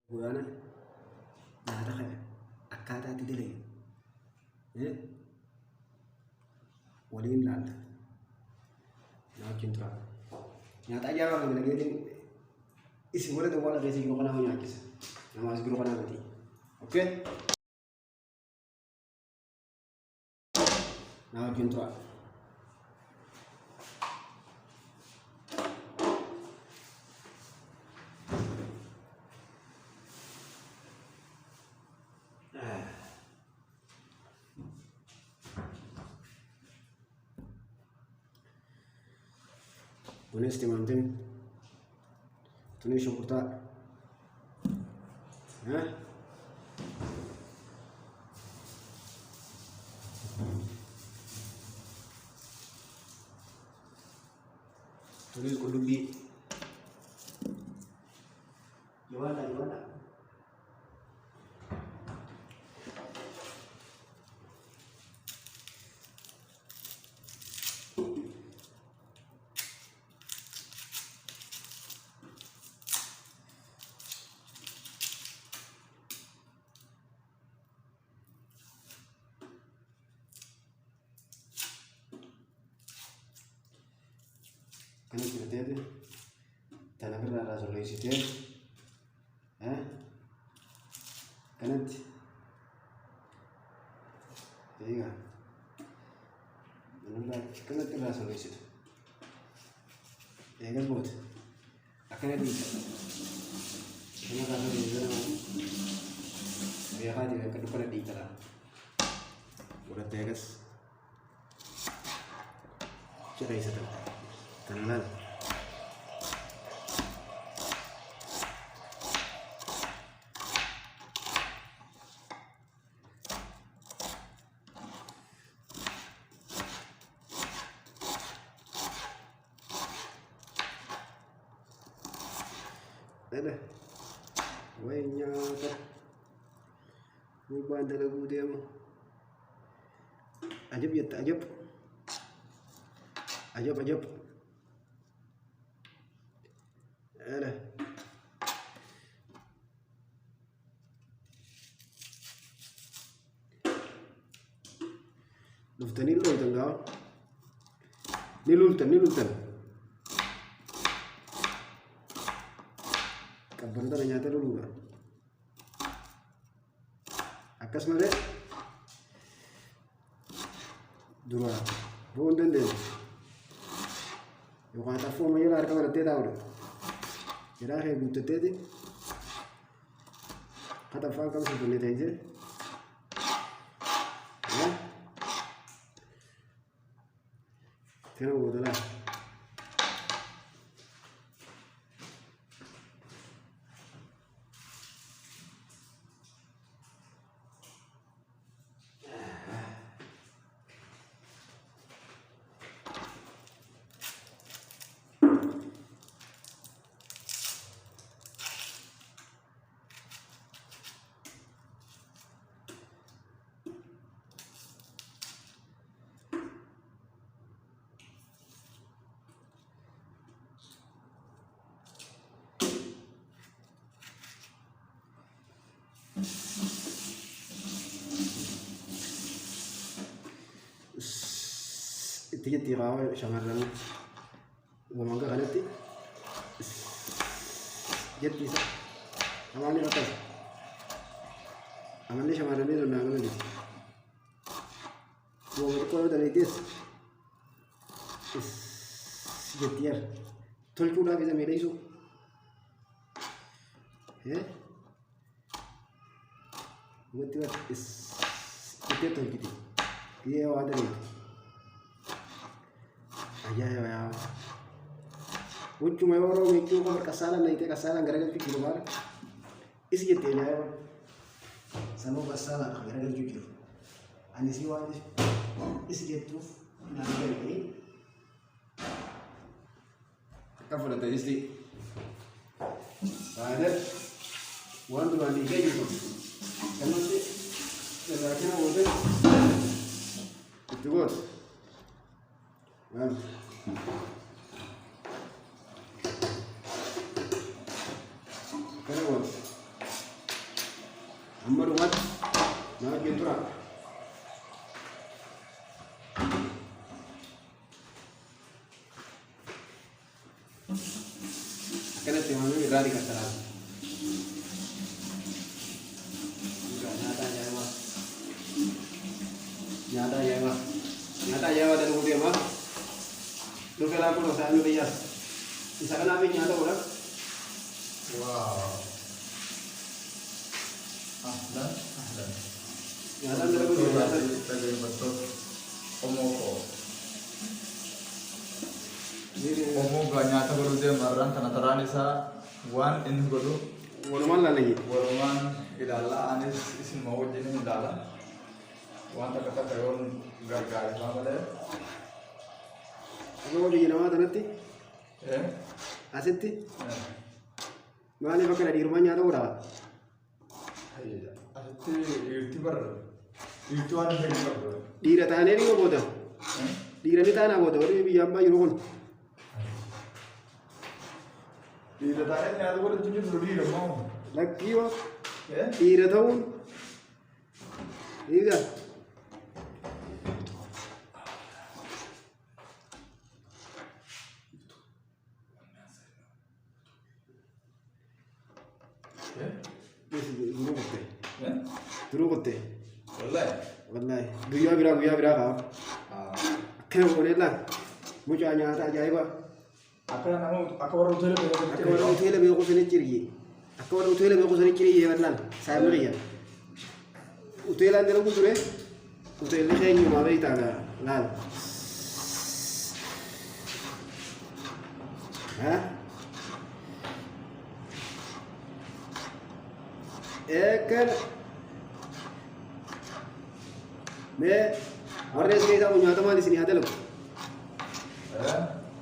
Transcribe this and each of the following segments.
Buana nyaata kana akkaataa itti dalagu waliin laata naa wajjin tura. Nyaata ajaa'ibaa kan dalageetiin isin walitti waan dhageessi yeroo kanaa nyaachisa. Namaas yeroo kanaa miti. Okay? Naa wajjin tura. Kunis timamtin, tunis syukurta, tunis kudubi, gimana? Kan kita tadi, tanah berada di situ, kanat, iya, mana kanat berada di situ, ya kan buat, akan ada, mana kalau di sana, biar aja kan depan di sana, udah tegas, cerai satu. Kenal. Ada. Wainya tak. Bukan lagu dia mah. Ajab ya tak ajab. Ajab. Ada. Luftani lo itu enggak? Nilultan. Kapan tuh nyata dulu kan? Akas mana? Dua. Bonden deh. Yang kata form aja lah, harga berarti tahu deh. Kira है गुत्ते थे खाता फाल कब से बने थे इसे क्या वो तो ना تيجي تيغاوي شمرنا ومانغا غلطي جدي صح أماني غطاس أماني شمرنا لو نعمل لي ومركو ده ليديس جديار تلقوا لا كذا ميرا يسوع وقتي وقت جديار تلقيتي كيه واحد ليه ajaa'ibaa yaa wajjuma yeroo weechuu qofa qasaala nayitee qasaalaan garagalchuu jiru maal isi jettee ajaa'ibaa sanuu qasaalaan kan garagalchuu jiru ani si waan isi jettuuf naan galtee akka fudhata isi faayidar waan duraan dhiigee jiru kanatti tajaajila booda itti goota. Kenapa? amma dhumatti na wajjin tura. Akkanatti himamee irraa dhiqattaraa. Nyaata ajaa'ibaa dalaguu deemaa. Dhufe laa kun osoo inni biyyaas. Isa kanaaf nyaata godha. Wow. Ahlan. Nyaataan dalaguu deemaa. Tadi betul. Omoko. Omoko nyata baru dia marran tanah isa wan ini baru. Walumaan laalanii. Waluman idala anis isin mau jadi idala. Wan tak kata kayon gargar sama deh. Akka hojii namaa kanatti asitti maaliif akka dhiirumaa nyaata godhaa? Asitti irti barra. Irti waan fedhi barra. Dhiira taanee dhiyoo booda. Dhiira ni taanaa booda warri biyya abbaa jiru kun. Dhiira taanee nyaata godhatu jiru dhiira moo? Lakkii yoo dhiira ta'uun dhiiga. Duruu qottee. Wallahi. Guyyaa biraa kaa'u. Akkana godhee laal. Mucaa nyaata ajaa'ibaa. Akka warra hoteela beeku. Akka warra hoteela beeku sanitti ciriyee. Akka warra hoteela beeku sanitti ciriyee bal'aan. Saayimni dhiyya. Hoteelaan dalagu ture. Hoteelli keenyumaa beektaa laal. Ekan me warra isin isaa nyaata maal isin yaa dalagu?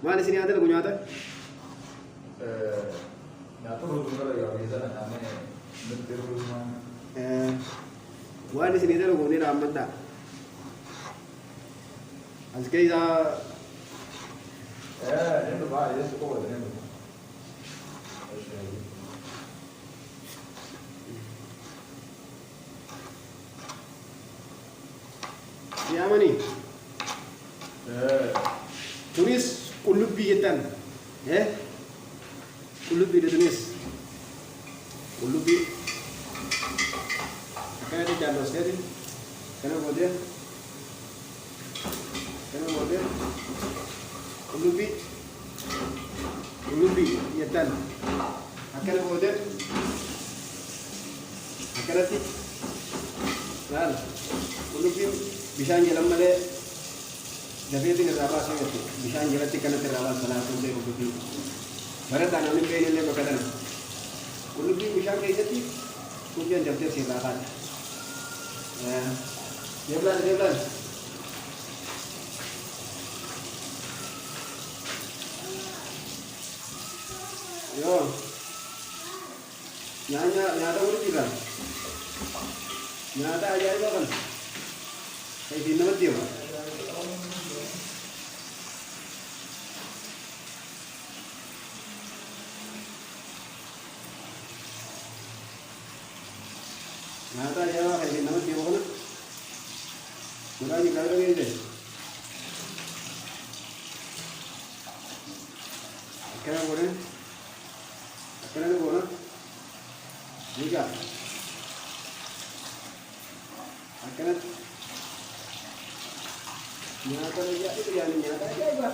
Maal isin yaa dalagu nyaata? Nyaata rooti gara yaa bisa nyaanne nuti rooti waan isin dalagu ni raammadha. As keessa nendo ba yesu ko wala nendo. Siamani? Tunis kulubbi jettan. Kulubbi de tunis. Kulubbi. Akana di jalur sekali. Kana boleh. Kulubbi jettan. Akana boleh. Akana ti. Lalu kulubbi bishaan jalan malee dafeetiin irraa baasuu jirtu bishaan jalatti kanatti irraa baasu salaatuun ta'e qullubbii barataan namni beeyin illee bakka dana qullubbii bishaan keessatti qullubbiin dabtee sirraa kaadha deeblaan yoo nyaata walitti irraa nyaata ajaa'ibaa kan Kayak nama dia. Nada ya kayak nama dia bukan? Sudah ni kalau ni je. Akhirnya boleh. Akhirnya boleh. Juga. Akhirnya nyata aja itu yang nyata aja